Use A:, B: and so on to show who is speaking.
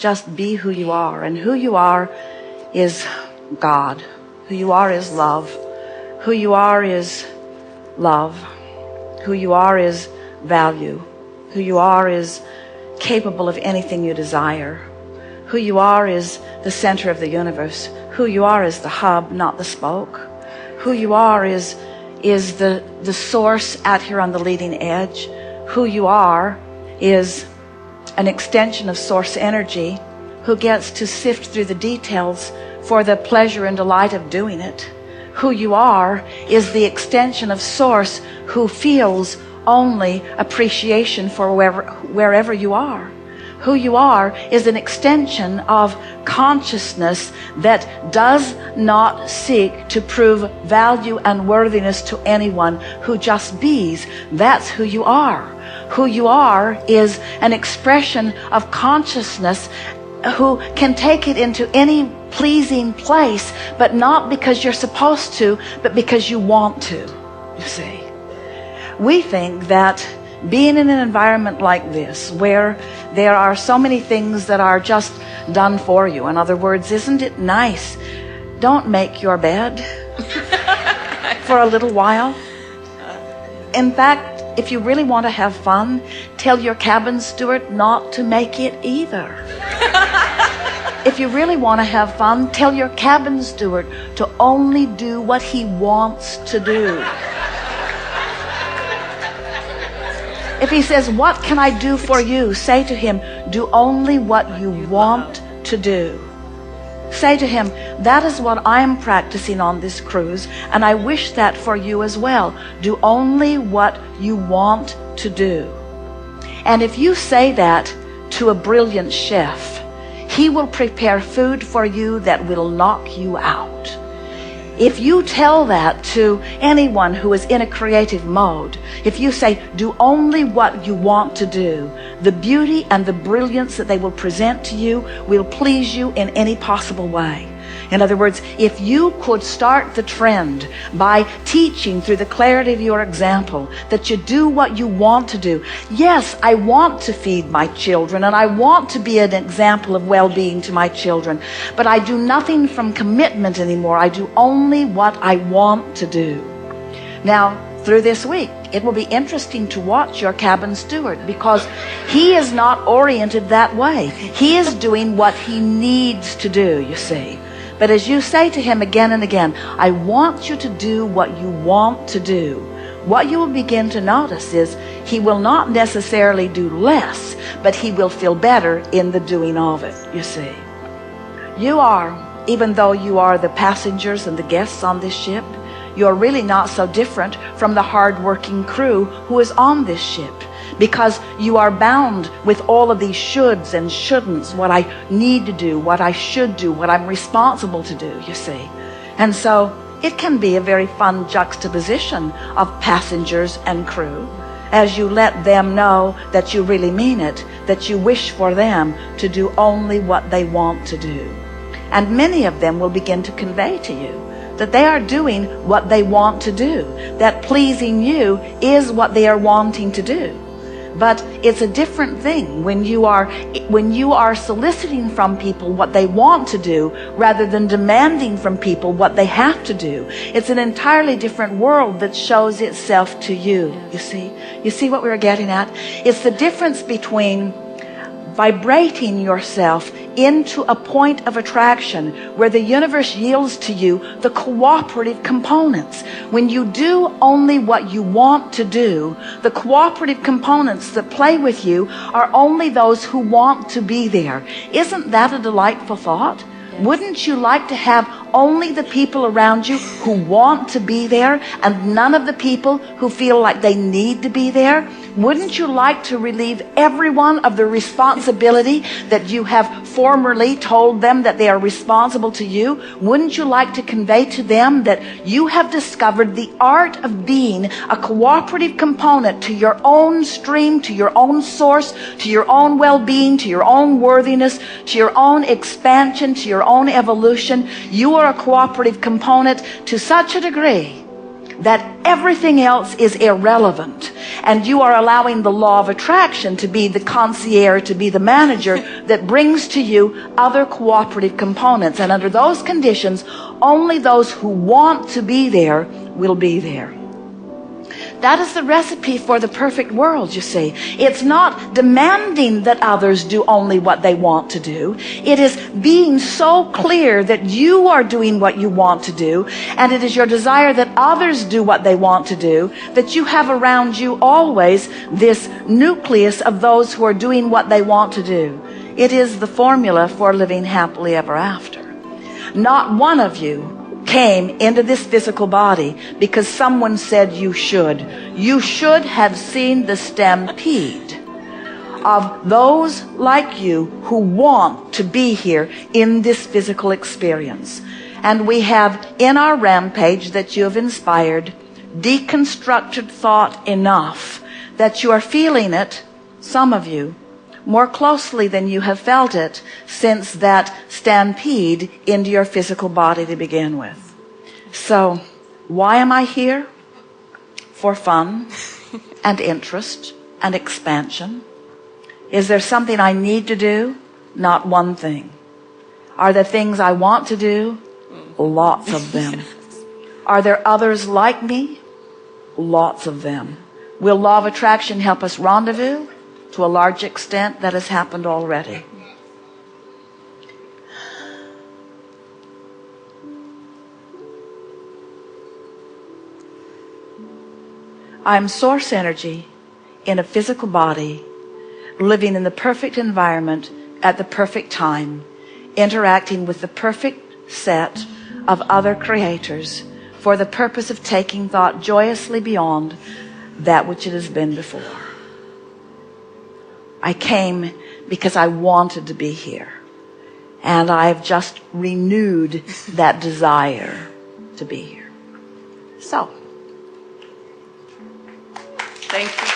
A: just be who you are. And who you are is God. Who you are is love. Who you are is love. Who you are is value. Who you are is capable of anything you desire. Who you are is the center of the universe. Who you are is the hub, not the spoke. Who you are is the source out here on the leading edge. Who you are is an extension of source energy who gets to sift through the details for the pleasure and delight of doing it. Who you are is the extension of source who feels only appreciation for wherever you are. Who you are is an extension of consciousness that does not seek to prove value and worthiness to anyone, who just bees. That's who you are. Who you are is an expression of consciousness who can take it into any pleasing place, but not because you're supposed to, but because you want to, you see. We think that being in an environment like this, where there are so many things that are just done for you, in other words, isn't it nice? Don't make your bed for a little while. In fact, if you really want to have fun, tell your cabin steward not to make it either. If you really want to have fun, tell your cabin steward to only do what he wants to do. If he says, "What can I do for you?" say to him, "Do only what you want to do." Say to him, "That is what I'm practicing on this cruise, and I wish that for you as well. Do only what you want to do." And if you say that to a brilliant chef, he will prepare food for you that will knock you out. If you tell that to anyone who is in a creative mode, if you say, "Do only what you want to do," the beauty and the brilliance that they will present to you will please you in any possible way. In other words, if you could start the trend by teaching through the clarity of your example that you do what you want to do. Yes, I want to feed my children and I want to be an example of well-being to my children, but I do nothing from commitment anymore. I do only what I want to do. Now, through this week, it will be interesting to watch your cabin steward, because he is not oriented that way. He is doing what he needs to do, you see. But as you say to him again and again, "I want you to do what you want to do," what you will begin to notice is he will not necessarily do less, but he will feel better in the doing of it, you see. You are, even though you are the passengers and the guests on this ship, you're really not so different from the hard-working crew who is on this ship, because you are bound with all of these shoulds and shouldn'ts, what I need to do, what I should do, what I'm responsible to do, you see. And so it can be a very fun juxtaposition of passengers and crew as you let them know that you really mean it, that you wish for them to do only what they want to do. And many of them will begin to convey to you that they are doing what they want to do, that pleasing you is what they are wanting to do. But it's a different thing when you are soliciting from people what they want to do rather than demanding from people what they have to do. It's an entirely different world that shows itself to you, you see. You see what we're getting at? It's the difference between vibrating yourself into a point of attraction where the universe yields to you the cooperative components. When you do only what you want to do, the cooperative components that play with you are only those who want to be there. Isn't that a delightful thought? Wouldn't you like to have only the people around you who want to be there and none of the people who feel like they need to be there? Wouldn't you like to relieve everyone of the responsibility that you have formerly told them that they are responsible to you? Wouldn't you like to convey to them that you have discovered the art of being a cooperative component to your own stream, to your own source, to your own well-being, to your own worthiness, to your own expansion, to your own evolution? You are a cooperative component to such a degree that everything else is irrelevant. And you are allowing the law of attraction to be the concierge, to be the manager that brings to you other cooperative components. And under those conditions, only those who want to be there will be there. That is the recipe for the perfect world, you see. It's not demanding that others do only what they want to do. It is being so clear that you are doing what you want to do, and it is your desire that others do what they want to do, that you have around you always this nucleus of those who are doing what they want to do. It is the formula for living happily ever after. Not one of you came into this physical body because someone said you should. You should have seen the stampede of those like you who want to be here in this physical experience. And we have in our rampage that you have inspired deconstructed thought enough that you are feeling it, some of you, more closely than you have felt it since that stampede into your physical body to begin with. So, why am I here? For fun and interest and expansion. Is there something I need to do? Not one thing. Are there things I want to do? Lots of them. Are there others like me? Lots of them. Will law of attraction help us rendezvous? To a large extent, that has happened already. I'm source energy in a physical body, living in the perfect environment at the perfect time, interacting with the perfect set of other creators for the purpose of taking thought joyously beyond that which it has been before. I came because I wanted to be here. And I've just renewed that desire to be here. So,
B: thank you.